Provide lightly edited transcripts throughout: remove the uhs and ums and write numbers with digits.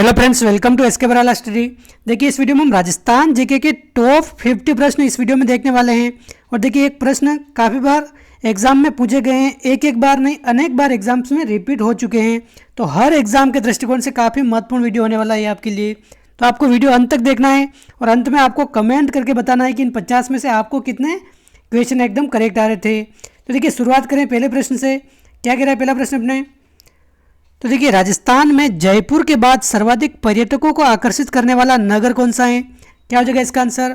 Hello friends, welcome to SK Barala study. देखिए, इस video में हम राजस्थान जीके के टॉप 50 प्रश्न इस वीडियो में देखने वाले हैं। और देखिए, एक प्रश्न काफ़ी बार एग्जाम में पूछे गए हैं, एक बार नहीं अनेक बार एग्जाम्स में रिपीट हो चुके हैं। तो हर एग्जाम के दृष्टिकोण से काफ़ी महत्वपूर्ण वीडियो होने वाला है आपके लिए। तो आपको वीडियो अंत तक देखना है और अंत में आपको कमेंट करके बताना है कि इन 50 में से आपको कितने क्वेश्चन एकदम करेक्ट आ रहे थे। तो देखिए, शुरुआत करें पहले प्रश्न से। क्या कह रहा है पहला प्रश्न अपने? तो देखिए, राजस्थान में जयपुर के बाद सर्वाधिक पर्यटकों को आकर्षित करने वाला नगर कौन सा है? क्या हो जाएगा इसका आंसर?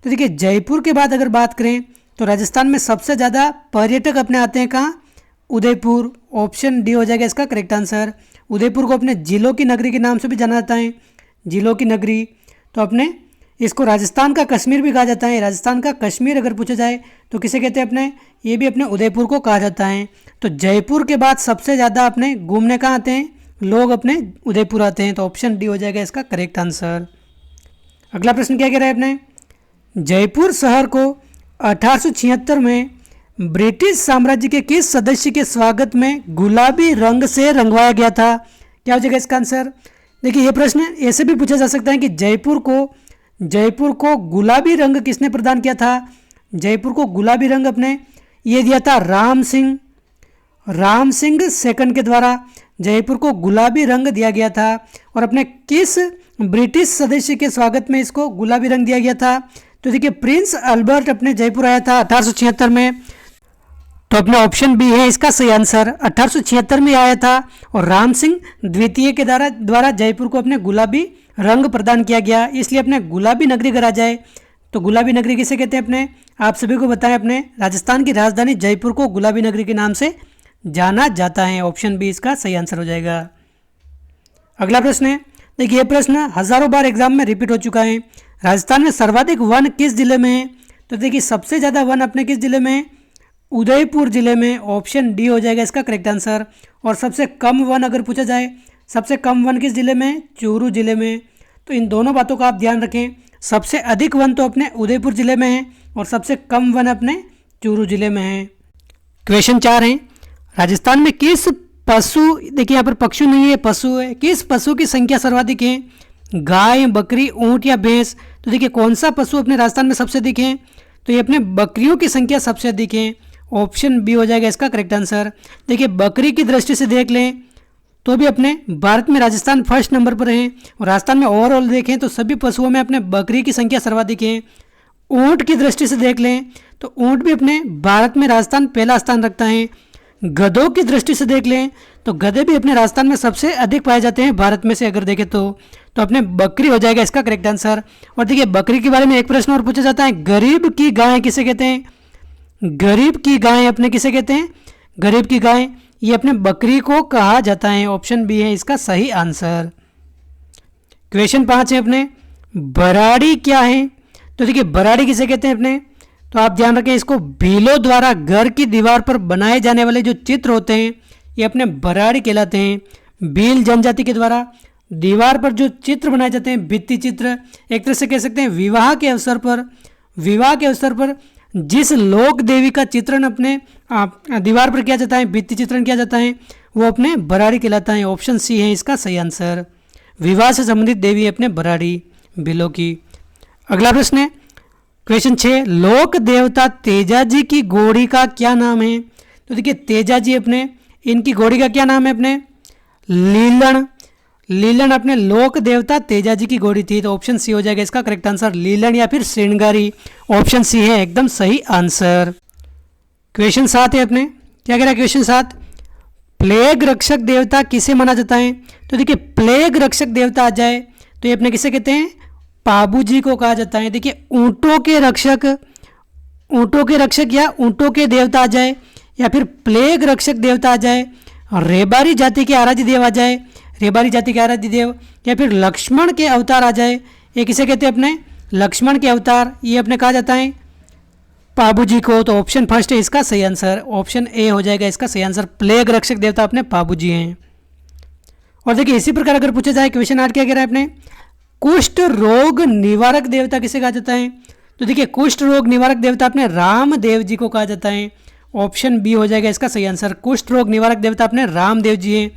तो देखिए, जयपुर के बाद अगर बात करें तो राजस्थान में सबसे ज़्यादा पर्यटक अपने आते हैं कहाँ? उदयपुर। ऑप्शन डी हो जाएगा इसका करेक्ट आंसर। उदयपुर को अपने जिलों की नगरी के नाम से भी जाना जाता है, जिलों की नगरी। तो अपने इसको राजस्थान का कश्मीर भी कहा जाता है। राजस्थान का कश्मीर अगर पूछा जाए तो किसे कहते हैं अपने? ये भी अपने उदयपुर को कहा जाता है। तो जयपुर के बाद सबसे ज़्यादा अपने घूमने कहाँ आते हैं लोग? अपने उदयपुर आते हैं। तो ऑप्शन डी हो जाएगा इसका करेक्ट आंसर। अगला प्रश्न क्या कह रहा है अपने? जयपुर शहर को 1876 में ब्रिटिश साम्राज्य के किस सदस्य के स्वागत में गुलाबी रंग से रंगवाया गया था? क्या हो जाएगा इसका आंसर? देखिए, ये प्रश्न ऐसे भी पूछा जा सकता है कि जयपुर को गुलाबी रंग किसने प्रदान किया था? जयपुर को गुलाबी रंग अपने ये दिया था राम सिंह सेकंड के द्वारा जयपुर को गुलाबी रंग दिया गया था। और अपने किस ब्रिटिश सदस्य के स्वागत में इसको गुलाबी रंग दिया गया था? तो देखिए, प्रिंस अल्बर्ट अपने जयपुर आया था 1876 में। तो अपना ऑप्शन बी है इसका सही आंसर। 1876 में आया था और राम सिंह द्वितीय के द्वारा जयपुर को अपने गुलाबी रंग प्रदान किया गया। इसलिए अपने गुलाबी नगरी अगर आ जाए तो गुलाबी नगरी किसे कहते हैं अपने? आप सभी को बताएं, अपने राजस्थान की राजधानी जयपुर को गुलाबी नगरी के नाम से जाना जाता है। ऑप्शन बी इसका सही आंसर हो जाएगा। अगला प्रश्न है, देखिए ये प्रश्न हजारों बार एग्जाम में रिपीट हो चुका है। राजस्थान में सर्वाधिक वन किस जिले में है? तो देखिए, सबसे ज़्यादा वन अपने किस जिले में है? उदयपुर जिले में। ऑप्शन डी हो जाएगा इसका करेक्ट आंसर। और सबसे कम वन अगर पूछा जाए, सबसे कम वन किस जिले में? चूरू जिले में। तो इन दोनों बातों का आप ध्यान रखें। सबसे अधिक वन तो अपने उदयपुर जिले में है और सबसे कम वन अपने चूरू जिले में है। क्वेश्चन 4 है, राजस्थान में किस पशु, देखिए यहाँ पर पक्षु नहीं है, पशु है, किस पशु की संख्या सर्वाधिक है? गाय, बकरी, ऊंट या भैंस? तो देखिए, कौन सा पशु अपने राजस्थान में सबसे अधिक है? तो ये अपने बकरियों की संख्या सबसे अधिक है। ऑप्शन बी हो जाएगा इसका करेक्ट आंसर। देखिए, बकरी की दृष्टि से देख लें तो भी अपने भारत में राजस्थान फर्स्ट नंबर पर है। और राजस्थान में ओवरऑल देखें तो सभी पशुओं में अपने बकरी की संख्या सर्वाधिक है। ऊंट की दृष्टि से देख लें तो ऊंट भी अपने भारत में राजस्थान पहला स्थान रखता है। गधों की दृष्टि से देख लें तो गधे भी अपने राजस्थान में सबसे अधिक पाए जाते हैं भारत में से अगर देखें तो अपने बकरी हो जाएगा इसका करेक्ट आंसर। और देखिए, बकरी के बारे में एक प्रश्न और पूछा जाता है, गरीब की गाय किसे कहते हैं? गरीब की गाय अपने किसे कहते हैं? गरीब की गाय ये अपने बकरी को कहा जाता है। ऑप्शन बी है इसका सही आंसर। क्वेश्चन 5 है अपने, बराड़ी क्या है? तो देखिए, बराड़ी किसे कहते हैं अपने? तो आप ध्यान रखें, इसको भीलों द्वारा घर की दीवार पर बनाए जाने वाले जो चित्र होते हैं ये अपने बराड़ी कहलाते हैं। भील जनजाति के द्वारा दीवार पर जो चित्र बनाए जाते हैं, भित्ति चित्र, एक तरह से कह सकते हैं विवाह के अवसर पर जिस लोक देवी का चित्रण अपने दीवार पर किया जाता है, भित्ति चित्रण किया जाता है, वो अपने बराड़ी कहलाता है। ऑप्शन सी है इसका सही आंसर। विवाह से संबंधित देवी अपने बराड़ी भीलों की। अगला प्रश्न है, क्वेश्चन 6, लोक देवता तेजाजी की घोड़ी का क्या नाम है? तो देखिए, तेजाजी अपने इनकी घोड़ी का क्या नाम है अपने? लीलन अपने लोक देवता तेजाजी की घोड़ी थी। तो ऑप्शन सी हो जाएगा इसका करेक्ट आंसर, लीलन या फिर श्रृंगारी। ऑप्शन सी है एकदम सही आंसर। क्वेश्चन 7 है अपने, क्या कह रहा है क्वेश्चन 7, प्लेग रक्षक देवता किसे माना जाता है? तो देखिए, प्लेग रक्षक देवता आ जाए तो ये अपने किसे कहते हैं? पाबू जी को कहा जाता है। देखिए, ऊंटों के रक्षक या ऊंटों के देवता आ जाए या फिर प्लेग रक्षक देवता आ जाए, रेबारी जाति के आराध्य देव आ जाए, रेबारी जाति के आराध्य देव, या फिर लक्ष्मण के अवतार आ जाए, ये किसे कहते हैं अपने? लक्ष्मण के अवतार, ये अपने कहा जाता है पाबू जी को। तो ऑप्शन फर्स्ट है इसका सही आंसर। ऑप्शन ए हो जाएगा इसका सही आंसर। प्लेग रक्षक देवता अपने पाबू जी हैं। और देखिए, इसी प्रकार अगर पूछा जाए क्वेश्चन 8 क्या कह रहा है अपने, कुष्ठ रोग निवारक देवता किसे कहा जाता है? तो देखिए, कुष्ठ रोग निवारक देवता अपने रामदेव जी को कहा जाता है। ऑप्शन बी हो जाएगा इसका सही आंसर। कुष्ठ रोग निवारक देवता अपने रामदेव जी हैं।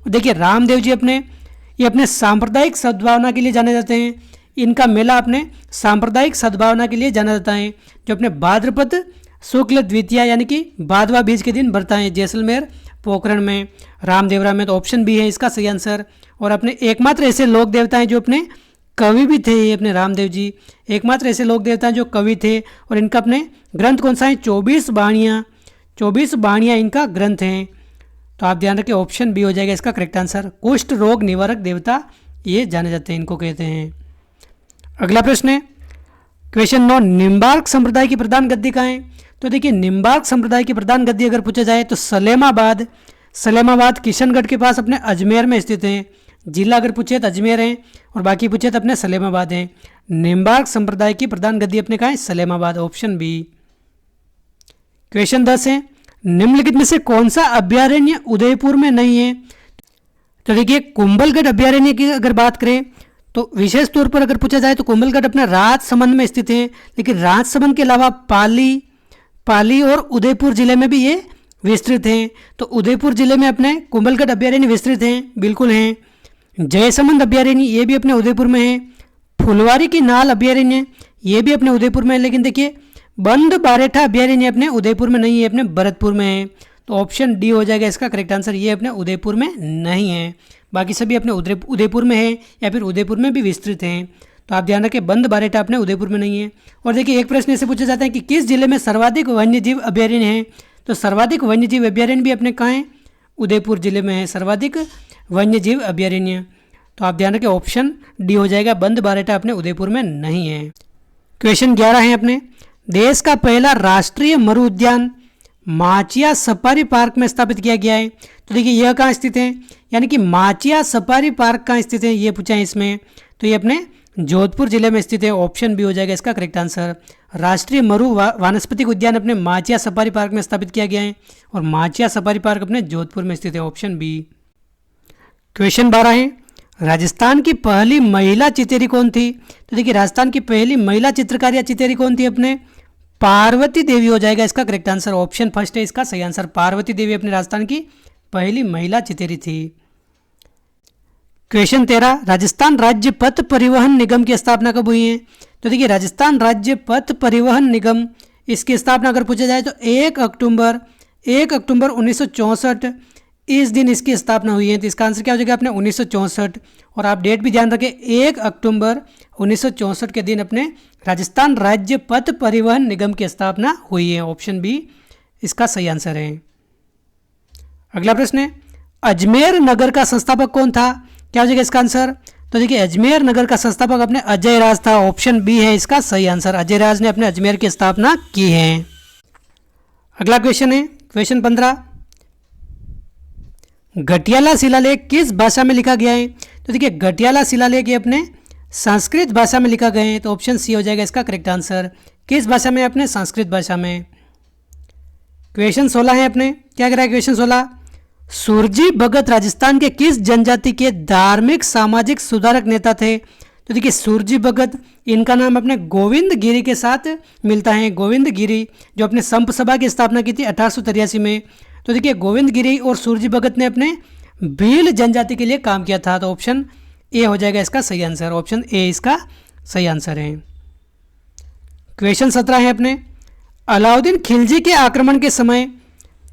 देखिए, रामदेव जी अपने ये अपने सांप्रदायिक सद्भावना के लिए जाने जाते हैं। इनका मेला अपने सांप्रदायिक सद्भावना के लिए जाना जाता है, जो अपने भाद्रपद शुक्ल द्वितीया यानी कि भादवा बीज के दिन बढ़ता है। जैसलमेर, पोखरण में, रामदेवरा में। तो ऑप्शन बी है इसका सही आंसर। और अपने एकमात्र ऐसे लोक देवता हैं जो अपने कवि भी थे, ये अपने रामदेव जी एकमात्र ऐसे लोक देवता हैं जो कवि थे। और इनका अपने ग्रंथ कौन सा है? 24 बाणियाँ। 24 बाणियाँ इनका ग्रंथ हैं। तो आप ध्यान रखिए, ऑप्शन बी हो जाएगा इसका करेक्ट आंसर। कुष्ठ रोग निवारक देवता ये जाने जाते हैं, इनको कहते हैं। अगला प्रश्न है क्वेश्चन 9, निम्बार्क संप्रदाय की प्रधान गद्दी कहाँ है? तो देखिए, निम्बार्क संप्रदाय की प्रधान गद्दी अगर पूछा जाए तो सलेमाबाद किशनगढ़ के पास अपने अजमेर में स्थित है। जिला अगर पूछे तो अजमेर है और बाकी पूछे तो अपने सलेमाबाद है। निम्बार्क संप्रदाय की प्रधान गद्दी अपने कहाँ है? Salemabad, option B. क्वेश्चन 10 है निम्नलिखित में से कौन सा अभ्यारण्य उदयपुर में नहीं है? तो देखिए, कुंभलगढ़ अभ्यारण्य की अगर बात करें तो विशेष तौर पर अगर पूछा जाए तो कुंभलगढ़ अपने राजसमंद में स्थित है। लेकिन राजसमंद के अलावा पाली और उदयपुर जिले में भी ये विस्तृत हैं। तो उदयपुर जिले में अपने कुंभलगढ़ अभ्यारण्य विस्तृत हैं, बिल्कुल हैं। जयसमंद अभ्यारण्य ये भी अपने उदयपुर में है। फुलवारी की नाल अभ्यारण्य ये भी अपने उदयपुर में है। लेकिन देखिए, बंद बारेठा अभ्यारण्य अपने उदयपुर में नहीं है, अपने भरतपुर में है। तो ऑप्शन डी हो जाएगा इसका करेक्ट आंसर। ये अपने उदयपुर में नहीं है, बाकी सभी अपने उदयपुर में है या फिर उदयपुर में भी विस्तृत हैं। तो आप ध्यान रखें, बंद बारेठा अपने उदयपुर में नहीं है। और देखिए, एक प्रश्न ऐसे पूछा जाता है कि किस जिले में सर्वाधिक वन्यजीव अभ्यारण्य है? तो सर्वाधिक वन्यजीव अभ्यारण्य भी अपने कहाँ है? उदयपुर जिले में है सर्वाधिक वन्यजीव अभ्यारण्य। तो आप ध्यान रखें, ऑप्शन डी हो जाएगा, बंद बारेठा अपने उदयपुर में नहीं है। क्वेश्चन 11 है अपने, देश का पहला राष्ट्रीय मरु उद्यान माचिया सफारी पार्क में स्थापित किया गया है। तो देखिए, यह कहाँ स्थित है? यानी कि माचिया सफारी पार्क कहाँ स्थित है, ये पूछा है इसमें। तो ये अपने जोधपुर जिले में स्थित है, ऑप्शन बी हो जाएगा इसका करेक्ट आंसर। राष्ट्रीय मरु वानस्पतिक उद्यान अपने माचिया सफारी पार्क में स्थापित किया गया है और माचिया सफारी पार्क अपने जोधपुर में स्थित है, ऑप्शन बी। क्वेश्चन 12 है राजस्थान की पहली महिला चितेरी कौन थी? तो देखिए, राजस्थान की पहली महिला चित्रकार या चितेरी कौन थी? अपने पार्वती देवी हो जाएगा इसका करेक्ट आंसर। ऑप्शन फर्स्ट है इसका सही आंसर। पार्वती देवी अपने राजस्थान की पहली महिला चितेरी थी। क्वेश्चन 13, राजस्थान राज्य पथ परिवहन निगम की स्थापना कब हुई है? तो देखिए, राजस्थान राज्य पथ परिवहन निगम इसकी स्थापना अगर पूछा जाए तो 1 अक्टूबर 1964 इस दिन इसकी स्थापना हुई है। तो इसका आंसर क्या हो जाएगा? अपने 1964। और आप डेट भी ध्यान रखें, 1 अक्टूबर 1964 के दिन अपने राजस्थान राज्य पथ परिवहन निगम की स्थापना हुई है, ऑप्शन बी इसका सही आंसर है। अगला प्रश्न है अजमेर नगर का संस्थापक कौन था? क्या हो जाएगा इसका आंसर? तो देखिए, अजमेर नगर का संस्थापक अपने अजय राज था, ऑप्शन बी है इसका सही आंसर। अजय राज ने अपने अजमेर की स्थापना की है। अगला क्वेश्चन है क्वेश्चन 15, घटियाला शिलालेख किस भाषा में लिखा गया है? तो देखिए, घटियाला शिलालेख ये अपने संस्कृत भाषा में लिखा गया है। तो ऑप्शन सी हो जाएगा इसका करेक्ट आंसर। किस भाषा में? अपने संस्कृत भाषा में। क्वेश्चन 16 है अपने, क्या कह रहा है क्वेश्चन 16, सुरजी भगत राजस्थान के किस जनजाति के धार्मिक सामाजिक सुधारक नेता थे? तो देखिए, सुरजी भगत इनका नाम अपने गोविंद गिरी के साथ मिलता है। गोविंद गिरी जो अपने संप सभा की स्थापना की थी 1883 में। तो देखिए, गोविंद गिरी और सुरजी भगत ने अपने भील जनजाति के लिए काम किया था। तो ऑप्शन ए हो जाएगा इसका सही आंसर। ऑप्शन ए इसका सही आंसर है। क्वेश्चन 17 है अपने, अलाउद्दीन खिलजी के आक्रमण के समय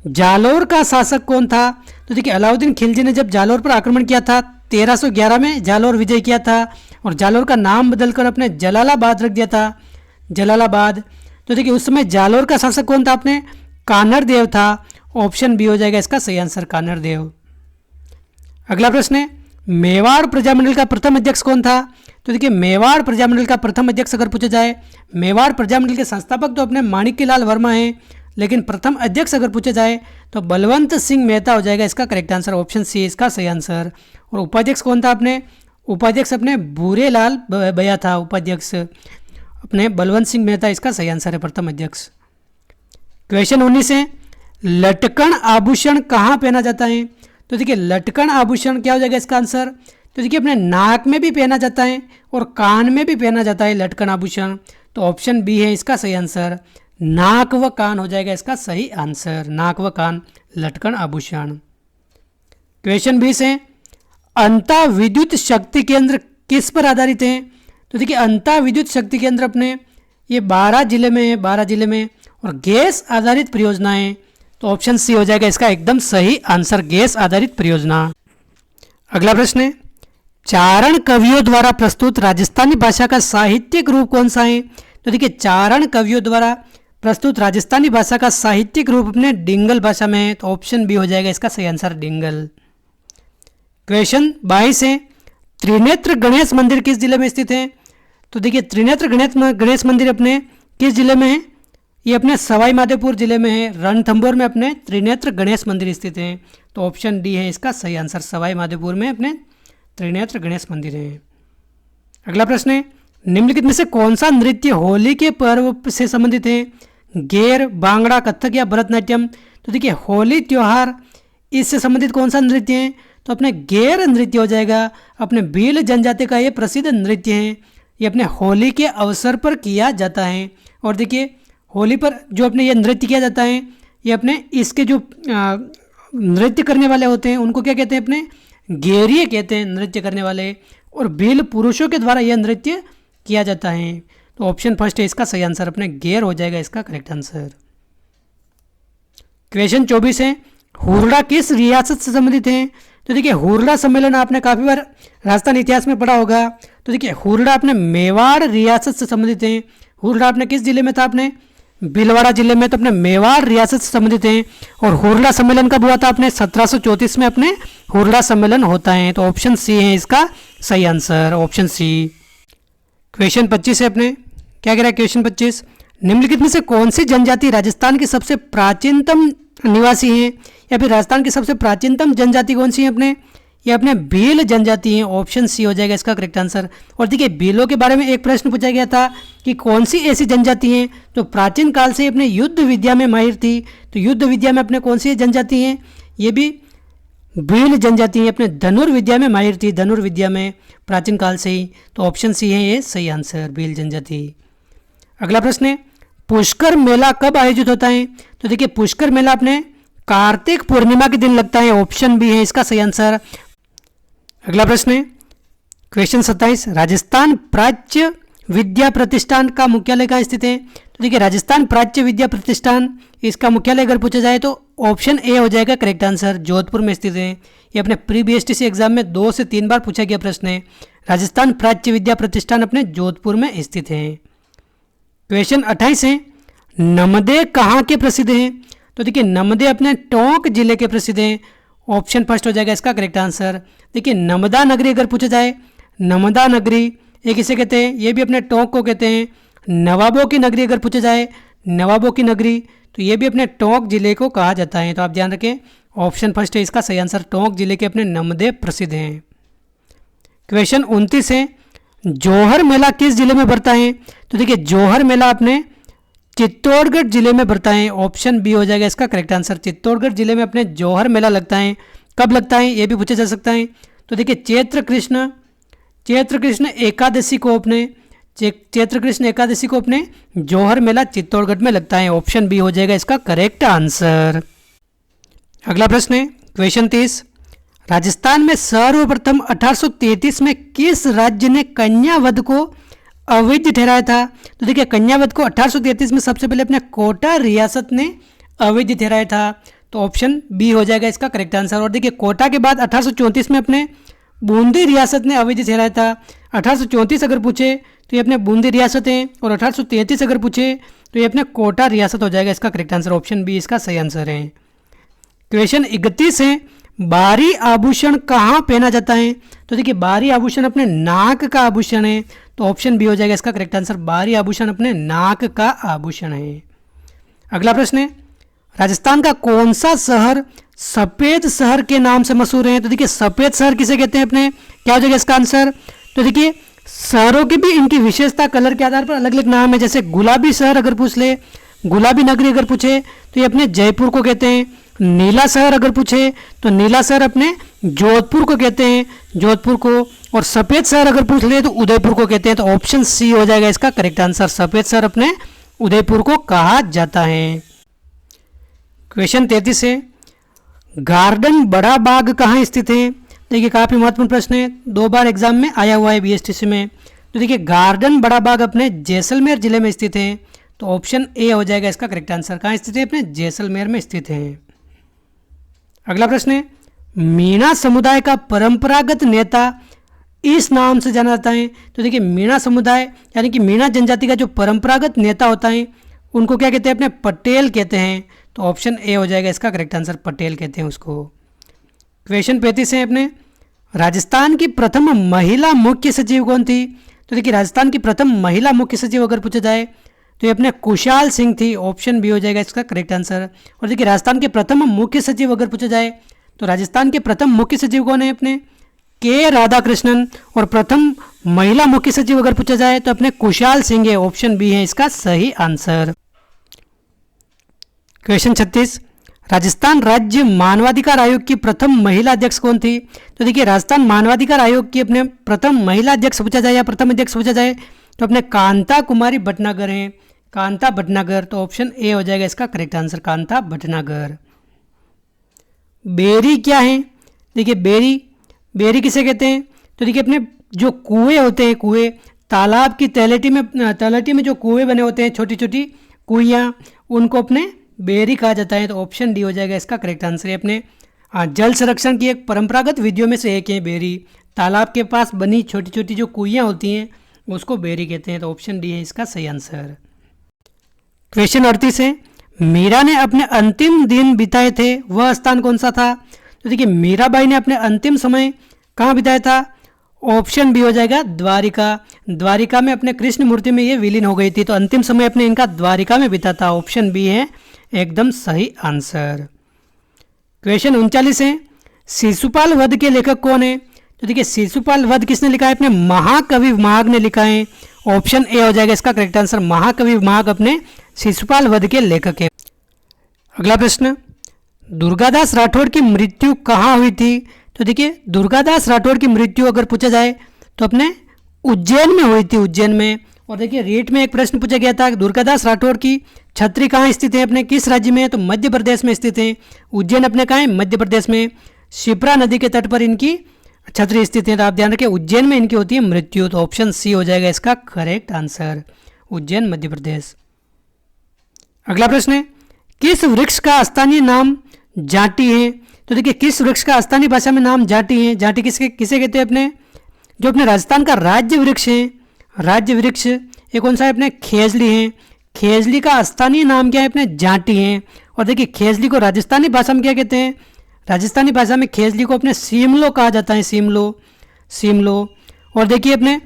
जालोर का शासक कौन था? तो देखिए, अलाउद्दीन खिलजी ने जब जालोर पर आक्रमण किया था 1311 में जालोर विजय किया था और जालोर का नाम बदलकर अपने जलालाबाद रख दिया था, जलालाबाद। तो देखिए, उस समय जालोर का शासक कौन था? अपने कान्हड़ देव था। ऑप्शन बी हो जाएगा इसका सही आंसर, कान्हड़ देव। अगला प्रश्न है मेवाड़ प्रजामंडल का प्रथम अध्यक्ष कौन था? तो देखिए, मेवाड़ प्रजामंडल का प्रथम अध्यक्ष अगर पूछा जाए, मेवाड़ प्रजामंडल के संस्थापक तो अपने माणिक्यलाल वर्मा हैं, लेकिन प्रथम अध्यक्ष अगर पूछा जाए तो बलवंत सिंह मेहता हो जाएगा इसका करेक्ट आंसर। ऑप्शन सी इसका सही आंसर। और उपाध्यक्ष कौन था? अपने उपाध्यक्ष अपने भूरेलाल भैया था उपाध्यक्ष, अपने बलवंत सिंह मेहता इसका सही आंसर है प्रथम अध्यक्ष। क्वेश्चन 19 है लटकन आभूषण कहाँ पहना जाता है? तो देखिए, लटकन आभूषण क्या हो जाएगा इसका आंसर? तो देखिए, अपने नाक में भी पहना जाता है और कान में भी पहना जाता है लटकन आभूषण। तो ऑप्शन बी है इसका सही आंसर। नाक व कान हो जाएगा इसका सही आंसर। नाक व कान लटकन आभूषण। क्वेश्चन 20 है अंतः विद्युत शक्ति केंद्र किस पर आधारित हैं? तो देखिए अंतः विद्युत शक्ति केंद्र अपने ये 12 जिले में है, 12 जिले में, और गैस आधारित परियोजनाएं, तो ऑप्शन सी हो जाएगा इसका एकदम सही आंसर, गैस आधारित परियोजना। अगला प्रश्न है, चारण कवियों द्वारा प्रस्तुत राजस्थानी भाषा का साहित्यिक रूप कौन सा है? तो देखिए चारण कवियों द्वारा प्रस्तुत राजस्थानी भाषा का साहित्यिक रूप अपने डिंगल भाषा में है, तो ऑप्शन बी हो जाएगा इसका सही आंसर, डिंगल। क्वेश्चन 22 है, त्रिनेत्र गणेश मंदिर किस जिले में स्थित है? तो देखिए त्रिनेत्र गणेश मंदिर अपने किस जिले में है? ये अपने सवाई माधोपुर जिले में है, रणथंभौर में अपने त्रिनेत्र गणेश मंदिर स्थित है, तो ऑप्शन डी है इसका सही आंसर, सवाई माधोपुर में अपने त्रिनेत्र गणेश मंदिर है। अगला प्रश्न है, निम्नलिखित में से कौन सा नृत्य होली के पर्व से संबंधित है? गेर, भांगड़ा, कथक या भरतनाट्यम? तो देखिए होली त्योहार इससे संबंधित कौन सा नृत्य है? तो अपने गेर नृत्य हो जाएगा, अपने भील जनजाति का ये प्रसिद्ध नृत्य है, ये अपने होली के अवसर पर किया जाता है। और देखिए होली पर जो अपने ये नृत्य किया जाता है, ये अपने इसके जो नृत्य करने वाले होते हैं उनको क्या कहते हैं? अपने गेरिए कहते हैं नृत्य करने वाले, और भील पुरुषों के द्वारा यह नृत्य किया जाता है, तो ऑप्शन फर्स्ट है इसका सही आंसर, अपने गेर हो जाएगा इसका करेक्ट आंसर। क्वेश्चन 24 है, हुरडा किस रियासत से संबंधित है? तो देखिए हुरडा सम्मेलन आपने काफ़ी बार राजस्थान इतिहास में पढ़ा होगा, तो देखिए हुरडा अपने मेवाड़ रियासत से संबंधित है। हुरडा अपने किस जिले में था? अपने भीलवाड़ा जिले में, तो अपने मेवाड़ रियासत से संबंधित है। और हुरडा सम्मेलन कब हुआ था? अपने 1734 में अपने हुरडा सम्मेलन होता है, तो ऑप्शन सी है इसका सही आंसर, ऑप्शन सी। क्वेश्चन 25 है अपने, क्या कह रहा है क्वेश्चन 25, निम्नलिखित में से कौन सी जनजाति राजस्थान की सबसे प्राचीनतम निवासी है? या फिर राजस्थान की सबसे प्राचीनतम जनजाति कौन सी है? अपने ये अपने भील जनजाति है, ऑप्शन सी हो जाएगा इसका करेक्ट आंसर। और देखिए भीलों के बारे में एक प्रश्न पूछा गया था कि कौन सी ऐसी जनजाति हैं तो प्राचीन काल से अपने युद्ध विद्या में माहिर थी, तो युद्ध विद्या में अपने कौन सी जनजाति हैं? ये भी भील जनजाति है, अपने धनुर्विद्या में माहिर थी, धनुर्विद्या में प्राचीन काल से ही, तो ऑप्शन सी है ये सही आंसर, भील जनजाति। अगला प्रश्न है, पुष्कर मेला कब आयोजित होता है? तो देखिए पुष्कर मेला अपने कार्तिक पूर्णिमा के दिन लगता है, ऑप्शन बी है इसका सही आंसर। अगला प्रश्न है क्वेश्चन 27, राजस्थान प्राच्य विद्या प्रतिष्ठान का मुख्यालय कहाँ स्थित है? तो देखिए राजस्थान प्राच्य विद्या प्रतिष्ठान इसका मुख्यालय अगर पूछा जाए तो ऑप्शन ए हो जाएगा करेक्ट आंसर, जोधपुर में स्थित है। ये अपने प्री बीएसटीसी एग्जाम में 2 से 3 बार पूछा गया प्रश्न है, राजस्थान प्राच्य विद्या प्रतिष्ठान अपने जोधपुर में स्थित है। क्वेश्चन 28 है, नमदे कहाँ के प्रसिद्ध हैं? तो देखिए नमदे अपने टोंक जिले के प्रसिद्ध हैं, ऑप्शन फर्स्ट हो जाएगा इसका करेक्ट आंसर। देखिए नमदा नगरी अगर पूछा जाए, नमदा नगरी ये किसे कहते हैं? ये भी अपने टोंक को कहते हैं। नवाबों की नगरी अगर पूछा जाए, नवाबों की नगरी, तो ये भी अपने टोंक जिले को कहा जाता है, तो आप ध्यान रखें ऑप्शन फर्स्ट है इसका सही आंसर, टोंक जिले के अपने नमदे प्रसिद्ध हैं। क्वेश्चन 29 है, जौहर मेला किस जिले में बढ़ता है? तो देखिए जौहर मेला अपने चित्तौड़गढ़ जिले में बढ़ता है, ऑप्शन बी हो जाएगा इसका करेक्ट आंसर, चित्तौड़गढ़ जिले में अपने जौहर मेला लगता है। कब लगता है ये भी पूछा जा सकता है। तो देखिए चैत्र कृष्ण एकादशी को अपने जौहर मेला चित्तौड़गढ़ में लगता है, ऑप्शन बी हो जाएगा इसका करेक्ट आंसर। अगला प्रश्न है क्वेश्चन 30, राजस्थान में सर्वप्रथम 1833 में किस राज्य ने कन्यावध को अवैध ठहराया था? तो देखिए कन्यावध को 1833 में सबसे पहले अपने कोटा रियासत ने अवैध ठहराया था, तो ऑप्शन बी हो जाएगा इसका करेक्ट आंसर। और देखिए कोटा के बाद 1834 में अपने बूंदी रियासत ने अवैध ठहराया था। 1834 अगर पूछे तो ये अपने बूंदी रियासत है, और 1833 अगर पूछे तो ये अपने कोटा रियासत हो जाएगा इसका करेक्ट आंसर, ऑप्शन बी इसका सही आंसर है। क्वेश्चन 31 है, बारी आभूषण कहाँ पहना जाता है? तो देखिए बारी आभूषण अपने नाक का आभूषण है, तो ऑप्शन बी हो जाएगा इसका करेक्ट आंसर, बारी आभूषण अपने नाक का आभूषण है। अगला प्रश्न है, राजस्थान का कौन सा शहर सफेद शहर के नाम से मशहूर है? तो देखिए सफेद शहर किसे कहते हैं अपने, क्या हो जाएगा इसका आंसर? तो देखिए शहरों की भी इनकी विशेषता कलर के आधार पर अलग अलग नाम है, जैसे गुलाबी शहर अगर पूछ ले, गुलाबी नगरी अगर पूछे तो ये अपने जयपुर को कहते हैं। नीला शहर अगर पूछे तो नीला शहर अपने जोधपुर को कहते हैं, जोधपुर को। और सफ़ेद शहर अगर पूछ ले तो उदयपुर को कहते हैं, तो ऑप्शन सी हो जाएगा इसका करेक्ट आंसर, सफ़ेद शहर अपने उदयपुर को कहा जाता है। क्वेश्चन 33 है, गार्डन बड़ा बाग कहाँ स्थित है? देखिए काफ़ी महत्वपूर्ण प्रश्न है, 2 बार एग्जाम में आया हुआ है बीएसटीसी में। तो देखिए गार्डन बड़ा बाग अपने जैसलमेर जिले में स्थित है, तो ऑप्शन ए हो जाएगा इसका करेक्ट आंसर। कहाँ स्थित है? अपने जैसलमेर में स्थित है। अगला प्रश्न है, मीणा समुदाय का परंपरागत नेता इस नाम से जाना जाता है। तो देखिए मीणा समुदाय यानी कि मीणा जनजाति का जो परंपरागत नेता होता है उनको क्या कहते हैं? अपने पटेल कहते हैं। तो ऑप्शन ए हो जाएगा इसका करेक्ट आंसर, पटेल कहते हैं उसको। क्वेश्चन 35 है अपने, राजस्थान की प्रथम महिला मुख्य सचिव कौन थी? तो देखिए राजस्थान की प्रथम महिला मुख्य सचिव अगर पूछा जाए तो ये अपने कुशाल सिंह थी। ऑप्शन बी हो जाएगा इसका करेक्ट आंसर। और देखिए राजस्थान के प्रथम मुख्य सचिव अगर पूछा जाए तो राजस्थान के प्रथम मुख्य सचिव कौन है? अपने के राधाकृष्णन। और प्रथम महिला मुख्य सचिव अगर पूछा जाए तो अपने कुशाल सिंह है। ऑप्शन बी है इसका सही आंसर। क्वेश्चन 36, राजस्थान राज्य मानवाधिकार आयोग की प्रथम महिला अध्यक्ष कौन थी? तो देखिए राजस्थान मानवाधिकार आयोग की अपने प्रथम महिला अध्यक्ष पूछा जाए या प्रथम अध्यक्ष पूछा जाए तो अपने कांता कुमारी भटनागर हैं, कांता भटनागर। तो ऑप्शन ए हो जाएगा इसका correct answer, Kanta Bhatnagar. Berry क्या है? देखिए बेरी किसे कहते हैं? तो देखिए अपने जो कुएं होते हैं, कुएं तालाब की तलहटी में जो कुएं बने होते हैं, छोटी छोटी कुइयाँ, उनको अपने बेरी कहा जाता है। तो ऑप्शन डी हो जाएगा इसका करेक्ट आंसर। अपने जल संरक्षण की एक परंपरागत विधियों में से एक है बेरी। तालाब के पास बनी छोटी छोटी जो कुइयाँ होती हैं उसको बेरी कहते हैं। तो ऑप्शन डी है इसका सही आंसर। क्वेश्चन 38 है, मीरा ने अपने अंतिम दिन बिताए थे वह स्थान कौन सा था? तो देखिए मीराबाई ने अपने अंतिम समय कहाँ बिताया था? ऑप्शन बी हो जाएगा द्वारिका। द्वारिका में अपने कृष्ण मूर्ति में ये विलीन हो गई थी, तो अंतिम समय अपने इनका द्वारिका में बिता था। ऑप्शन बी है एकदम सही आंसर। क्वेश्चन 39 है, शिशुपाल वध के लेखक कौन है? तो देखिए शिशुपाल वध किसने लिखा है? अपने महाकवि माघ ने लिखा है। ऑप्शन ए हो जाएगा इसका करेक्ट आंसर, महाकवि माघ अपने शिशुपाल वध के लेखक है। अगला प्रश्न, दुर्गादास राठौड़ की मृत्यु कहाँ हुई थी? तो देखिए दुर्गादास राठौड़ की मृत्यु अगर पूछा जाए तो अपने उज्जैन में हुई थी, उज्जैन में। और देखिए रीट में एक प्रश्न पूछा गया था, दुर्गादास राठौड़ की छत्री कहाँ स्थित है? अपने किस राज्य में है? तो मध्य प्रदेश में स्थित है। उज्जैन अपने कहाँ है? मध्य प्रदेश में। शिप्रा नदी के तट पर इनकी छत्री स्थित है। तो आप ध्यान रखें उज्जैन में इनकी होती है मृत्यु। तो ऑप्शन सी हो जाएगा इसका करेक्ट आंसर, उज्जैन मध्य प्रदेश। अगला प्रश्न है, किस वृक्ष का स्थानीय नाम जाटी है? तो देखिए किस वृक्ष का स्थानीय भाषा में नाम जाटी है? जाटी किसे कहते हैं? अपने जो अपने राजस्थान का राज्य वृक्ष है, राज्य वृक्ष ये कौन सा है? अपने खेजली है। खेजली का स्थानीय नाम क्या है? अपने जाटी है। और देखिए खेजली को राजस्थानी भाषा में क्या कहते हैं? राजस्थानी भाषा में खेजली को अपने सीमलो कहा जाता है, सीमलो। और देखिए अपने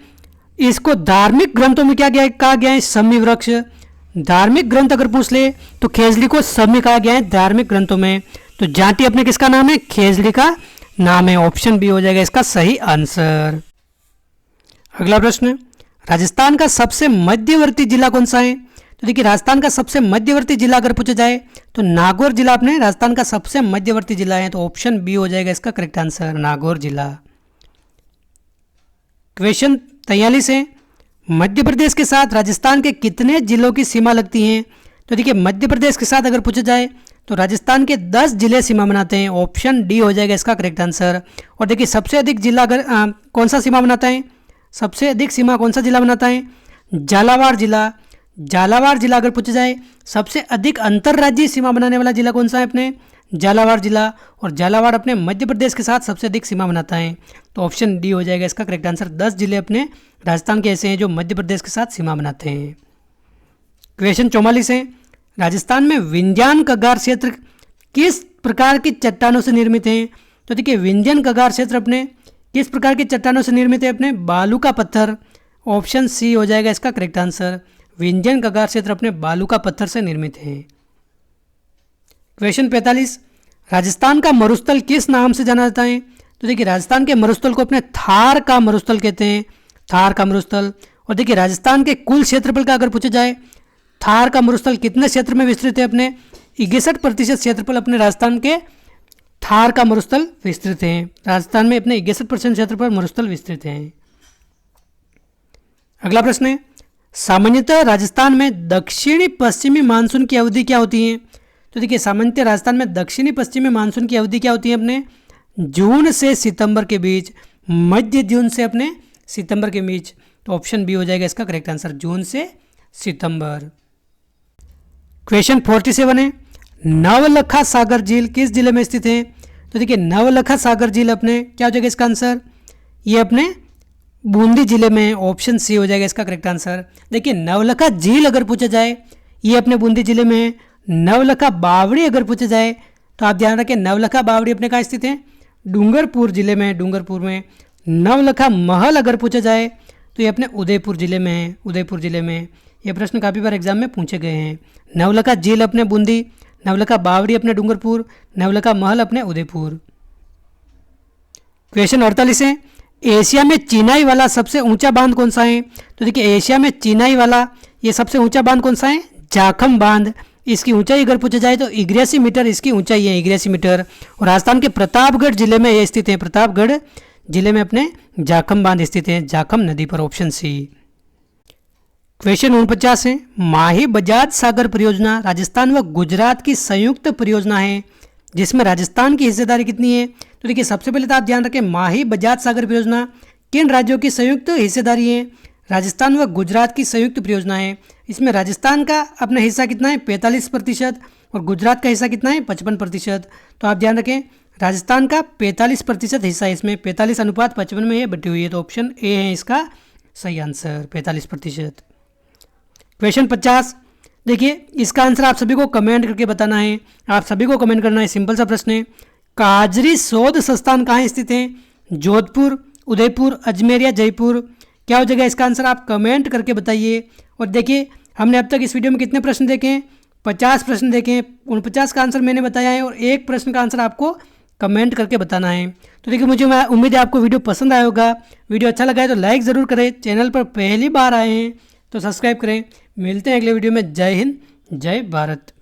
इसको धार्मिक ग्रंथों में क्या कहा गया है? समी वृक्ष। धार्मिक ग्रंथ अगर पूछ ले तो खेजली को समी कहा गया है धार्मिक ग्रंथों में। तो जाटी अपने किसका नाम है? खेजली का नाम है। ऑप्शन बी हो जाएगा इसका सही आंसर। अगला प्रश्न, राजस्थान का सबसे मध्यवर्ती जिला कौन सा है? तो देखिए राजस्थान का सबसे मध्यवर्ती जिला अगर पूछा जाए तो नागौर जिला अपने राजस्थान का सबसे मध्यवर्ती जिला है। तो ऑप्शन बी हो जाएगा इसका करेक्ट आंसर, नागौर जिला। क्वेश्चन 43 है, मध्य प्रदेश के साथ राजस्थान के कितने जिलों की सीमा लगती है? तो देखिए मध्य प्रदेश के साथ अगर पूछा जाए तो राजस्थान के 10 जिले सीमा बनाते हैं। ऑप्शन डी हो जाएगा इसका करेक्ट आंसर। और देखिए सबसे अधिक जिला अगर कौन सा सीमा बनाता है? सबसे अधिक सीमा कौन सा जिला बनाता है? झालावाड़ जिला। झालावाड़ जिला अगर पूछा जाए सबसे अधिक अंतर्राज्यीय सीमा बनाने वाला जिला कौन सा है? अपने झालावाड़ जिला। और झालावाड़ अपने मध्य प्रदेश के साथ सबसे अधिक सीमा बनाता है। तो ऑप्शन डी हो जाएगा इसका करेक्ट आंसर। 10 जिले अपने राजस्थान के ऐसे हैं जो मध्य प्रदेश के साथ सीमा बनाते हैं। क्वेश्चन 44 है, राजस्थान में विंध्यान कगार क्षेत्र किस प्रकार की चट्टानों से निर्मित है? तो देखिए विंध्यान कगार क्षेत्र अपने किस प्रकार की चट्टानों से निर्मित है? अपने बालू का पत्थर। ऑप्शन सी हो जाएगा इसका करेक्ट आंसर। विंध्यान कगार क्षेत्र अपने बालू का पत्थर से निर्मित है। क्वेश्चन 45, राजस्थान का मरुस्थल किस नाम से जाना जाता है? तो देखिए राजस्थान के मरुस्थल को अपने थार का मरुस्थल कहते हैं, थार का मरुस्थल। और देखिए राजस्थान के कुल क्षेत्रफल का अगर पूछा जाए थार का मरुस्थल कितने क्षेत्र में विस्तृत है? अपने 61% क्षेत्रफल अपने राजस्थान के थार का मरुस्थल विस्तृत है। राजस्थान में अपने 61% क्षेत्रफल मरुस्थल विस्तृत हैं। अगला प्रश्न है, सामान्यतः राजस्थान में दक्षिणी पश्चिमी मानसून की अवधि क्या होती है? तो देखिए सामान्यतः राजस्थान में दक्षिणी पश्चिमी मानसून की अवधि क्या होती है? अपने जून से सितंबर के बीच, मध्य जून से अपने सितंबर के बीच। तो ऑप्शन बी हो जाएगा इसका करेक्ट आंसर, जून से सितंबर। क्वेश्चन 47 है, नवलखा सागर झील किस जिले में स्थित है? तो देखिए नवलखा सागर झील अपने क्या हो जाएगा इसका आंसर, ये अपने बूंदी जिले में, ऑप्शन सी हो जाएगा इसका करेक्ट आंसर। देखिए नवलखा झील अगर पूछा जाए ये अपने बूंदी जिले में है। नवलखा बावड़ी अगर पूछा जाए तो आप ध्यान रखें नवलखा बावड़ी अपने कहाँ स्थित है, डूंगरपुर जिले में, डूंगरपुर में। नवलखा महल अगर पूछा जाए तो ये अपने उदयपुर जिले में है, उदयपुर जिले में। ये प्रश्न काफ़ी बार एग्जाम में पूछे गए हैं। नवलखा झील अपने बूंदी, नवलखा बावड़ी अपने डूंगरपुर, नवलखा महल अपने उदयपुर। क्वेश्चन 48 है, एशिया में चिनाई वाला सबसे ऊंचा बांध कौन सा है? तो देखिए एशिया में चिनाई वाला ये सबसे ऊंचा बांध कौन सा है, जाखम बांध। इसकी ऊंचाई अगर पूछा जाए तो 81 मीटर इसकी ऊंचाई है, 81 मीटर। और राजस्थान के प्रतापगढ़ जिले में ये स्थित है, प्रतापगढ़ जिले में अपने जाखम बांध स्थित है, जाखम नदी पर, ऑप्शन सी। क्वेश्चन 49 है, माही बजाज सागर परियोजना राजस्थान व गुजरात की संयुक्त परियोजना है जिसमें राजस्थान की हिस्सेदारी कितनी है? तो देखिए सबसे पहले तो आप ध्यान रखें माही बजाज सागर परियोजना किन राज्यों की संयुक्त हिस्सेदारी है? राजस्थान व गुजरात की संयुक्त परियोजना है। इसमें राजस्थान का अपना हिस्सा कितना है, 45%, और गुजरात का हिस्सा कितना है, 55%। तो आप ध्यान रखें राजस्थान का 45% हिस्सा है, इसमें 45:55 में ये बटी हुई है। तो ऑप्शन ए है इसका सही आंसर, 45%। क्वेश्चन 50, देखिए इसका आंसर आप सभी को कमेंट करके बताना है, आप सभी को कमेंट करना है, सिंपल सा प्रश्न है। काजरी शोध संस्थान कहाँ स्थित है? जोधपुर, उदयपुर, अजमेर या जयपुर? क्या हो जाएगा इसका आंसर, आप कमेंट करके बताइए। और देखिए हमने अब तक इस वीडियो में कितने प्रश्न देखे हैं, 50 प्रश्न देखे हैं। 49 का आंसर मैंने बताया है और एक प्रश्न का आंसर आपको कमेंट करके बताना है। तो देखिए मुझे उम्मीद है आपको वीडियो पसंद आया होगा। वीडियो अच्छा लगा है तो लाइक ज़रूर करें, चैनल पर पहली बार आए हैं तो सब्सक्राइब करें। मिलते हैं अगले वीडियो में। जय हिंद, जय भारत।